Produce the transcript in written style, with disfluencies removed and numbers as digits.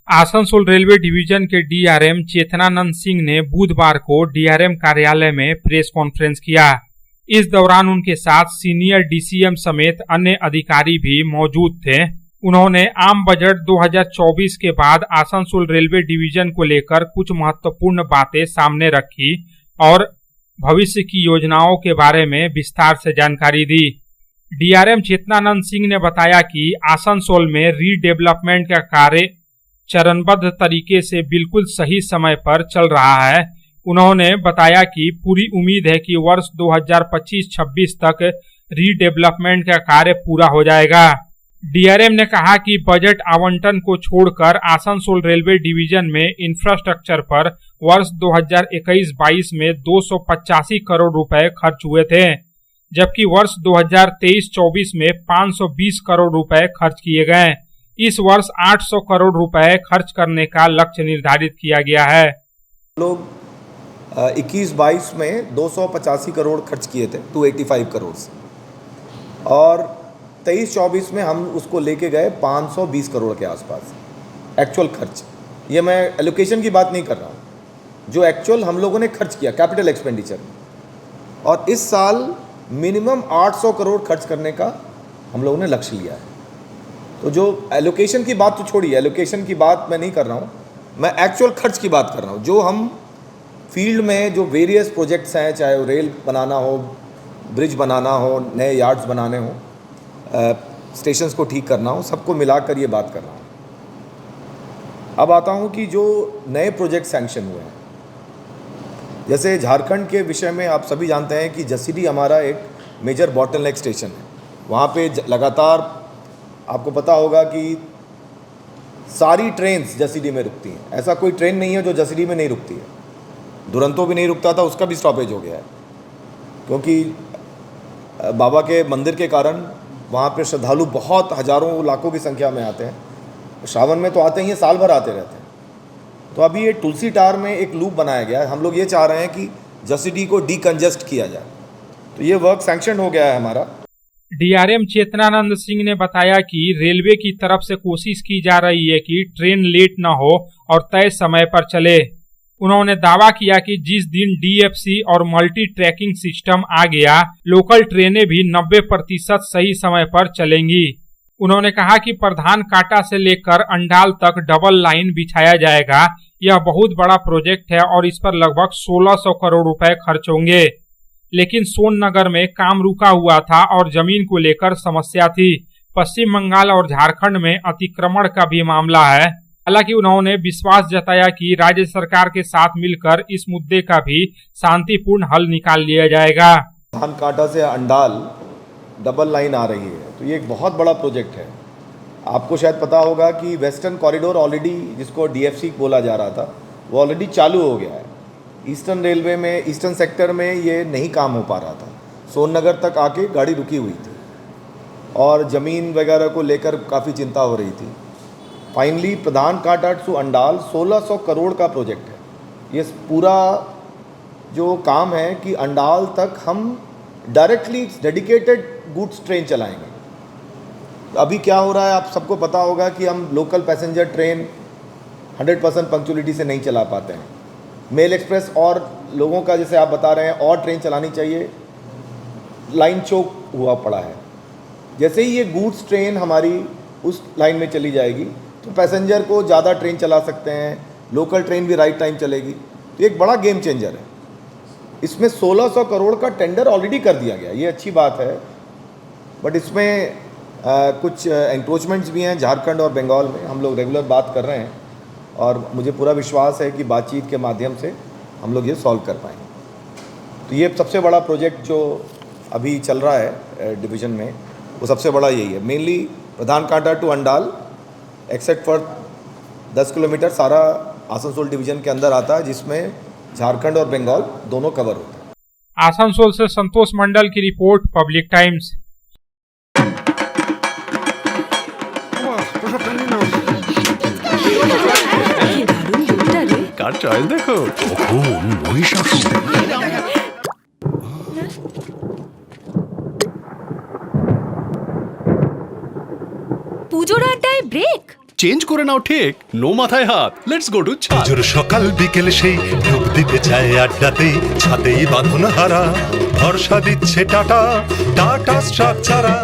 Asansol railway division के DRM Chetnanand Singh ने बुधवार को डीआरएम कार्यालय में प्रेस कॉन्फ्रेंस किया। इस दौरान उनके साथ सीनियर डीसीएम समेत अन्य अधिकारी भी मौजूद थे। उन्होंने आम बजट 2024 के बाद आसनसोल रेलवे डिवीजन को लेकर कुछ महत्वपूर्ण बातें सामने रखी और भविष्य की योजनाओं के बारे में विस्तार से जानकारी दी। डीआरएम चेतनानंद सिंह ने बताया कि आसनसोल में रीडेवलपमेंट का कार्य चरणबद्ध तरीके से बिल्कुल सही समय पर चल रहा है। उन्होंने बताया कि पूरी उम्मीद है कि वर्ष 2025-26 तक रीडेवलपमेंट का कार्य पूरा हो जाएगा। डीआरएम ने कहा कि बजट आवंटन को छोड़कर आसनसोल रेलवे डिवीजन में इंफ्रास्ट्रक्चर पर वर्ष 2021-22 में 285 करोड़ रुपए खर्च हुए थे, जबकि वर्ष 2023-24 में 520 करोड़ रुपए खर्च किए गए। इस वर्ष 800 करोड़ रुपए खर्च करने का लक्ष्य निर्धारित किया गया है। लोग 21-22 में 285 करोड़ खर्च किए थे, 285 करोड़ से, और 23-24 में हम उसको लेके गए 520 करोड़ के आसपास एक्चुअल खर्च। ये मैं एलोकेशन की बात नहीं कर रहा हूँ, जो एक्चुअल हम लोगों ने खर्च किया कैपिटल एक्सपेंडिचर। और इस साल मिनिमम 800 करोड़ खर्च करने का हम लोगों ने लक्ष्य लिया है। तो जो एलोकेशन की बात तो छोड़िए, एलोकेशन की बात मैं नहीं कर रहा हूँ, मैं एक्चुअल खर्च की बात कर रहा हूँ। जो हम फील्ड में जो वेरियस प्रोजेक्ट्स हैं, चाहे वो रेल बनाना हो, ब्रिज बनाना हो, नए यार्ड्स बनाने हो, स्टेशंस को ठीक करना हो, सबको मिलाकर ये बात कर रहा हूँ। अब आता हूँ कि जो नए प्रोजेक्ट सैंक्शन हुए हैं, जैसे झारखंड के विषय में आप सभी जानते हैं कि जसीडीह हमारा एक मेजर बॉटलनेक स्टेशन है। वहाँ पे लगातार आपको पता होगा कि सारी ट्रेन्स जसीडीह में रुकती हैं। ऐसा कोई ट्रेन नहीं है जो जसीडीह में नहीं रुकती है। दुरंतो भी नहीं रुकता था, उसका भी स्टॉपेज हो गया है, क्योंकि बाबा के मंदिर के कारण वहाँ पे श्रद्धालु बहुत हज़ारों लाखों की संख्या में आते हैं। श्रावण में तो आते ही हैं, साल भर आते रहते हैं। तो अभी ये तुलसी टार में एक लूप बनाया गया है। हम लोग ये चाह रहे हैं कि जसीडीह को डीकंजेस्ट किया जाए, तो ये वर्क सैंक्शन हो गया है हमारा। डीआरएम चेतनानंद सिंह ने बताया कि रेलवे की तरफ से कोशिश की जा रही है कि ट्रेन लेट न हो और तय समय पर चले। उन्होंने दावा किया कि जिस दिन डीएफसी और मल्टी ट्रैकिंग सिस्टम आ गया, लोकल ट्रेनें भी 90% सही समय पर चलेंगी। उन्होंने कहा कि प्रधान कांटा से लेकर अंडाल तक डबल लाइन बिछाया जाएगा। यह बहुत बड़ा प्रोजेक्ट है और इस पर लगभग 1600 करोड़ रुपए खर्च होंगे। लेकिन सोननगर में काम रुका हुआ था और जमीन को लेकर समस्या थी। पश्चिम बंगाल और झारखंड में अतिक्रमण का भी मामला है। हालांकि उन्होंने विश्वास जताया कि राज्य सरकार के साथ मिलकर इस मुद्दे का भी शांतिपूर्ण हल निकाल लिया जाएगा। धान कांटा से अंडाल डबल लाइन आ रही है, तो ये एक बहुत बड़ा प्रोजेक्ट है। आपको शायद पता होगा कि वेस्टर्न कॉरिडोर ऑलरेडी, जिसको डीएफसी बोला जा रहा था, वो ऑलरेडी चालू हो गया है। ईस्टर्न रेलवे में, ईस्टर्न सेक्टर में ये नहीं काम हो पा रहा था। सोननगर तक आके गाड़ी रुकी हुई थी और ज़मीन वगैरह को लेकर काफ़ी चिंता हो रही थी। फाइनली प्रधान कांटा टू अंडाल 1600 करोड़ का प्रोजेक्ट है। ये पूरा जो काम है कि अंडाल तक हम डायरेक्टली डेडिकेटेड गुड्स ट्रेन चलाएंगे। अभी क्या हो रहा है, आप सबको पता होगा कि हम लोकल पैसेंजर ट्रेन 100% पंक्चुअलिटी से नहीं चला पाते हैं। मेल एक्सप्रेस और लोगों का, जैसे आप बता रहे हैं, और ट्रेन चलानी चाहिए, लाइन चोक हुआ पड़ा है। जैसे ही ये गुड्स ट्रेन हमारी उस लाइन में चली जाएगी तो पैसेंजर को ज़्यादा ट्रेन चला सकते हैं, लोकल ट्रेन भी राइट टाइम चलेगी। तो एक बड़ा गेम चेंजर है। इसमें 1600 करोड़ का टेंडर ऑलरेडी कर दिया गया, ये अच्छी बात है। बट इसमें कुछ एंक्रोचमेंट्स भी हैं झारखंड और बंगाल में। हम लोग रेगुलर बात कर रहे हैं और मुझे पूरा विश्वास है कि बातचीत के माध्यम से हम लोग ये सॉल्व कर पाएंगे। तो ये सबसे बड़ा प्रोजेक्ट जो अभी चल रहा है डिवीज़न में, वो सबसे बड़ा यही है। Mainly Pradhankhanta to Andal except for 10 kilometre सारा आसनसोल डिवीज़न के अंदर आता है, जिसमें झारखंड और बंगाल दोनों कवर होते हैं। आसनसोल से संतोष मंडल की रिपोर्ट, पब्लिक टाइम्स। কার চয়েস দেখো, মহিষাসুর। পুজোর আড্ডায় ব্রেক। চেঞ্জ করে নাও ঠিক, নো মাথায় হাত, লেটস গো টু ছাদ। পুজোর সকাল বিকেল সেই ডুব দিতে চায় আড্ডাতে, ছাদেই বাঁধন হারা ভরসা দিচ্ছে টাটা, টাটা স্ট্রাকচারা।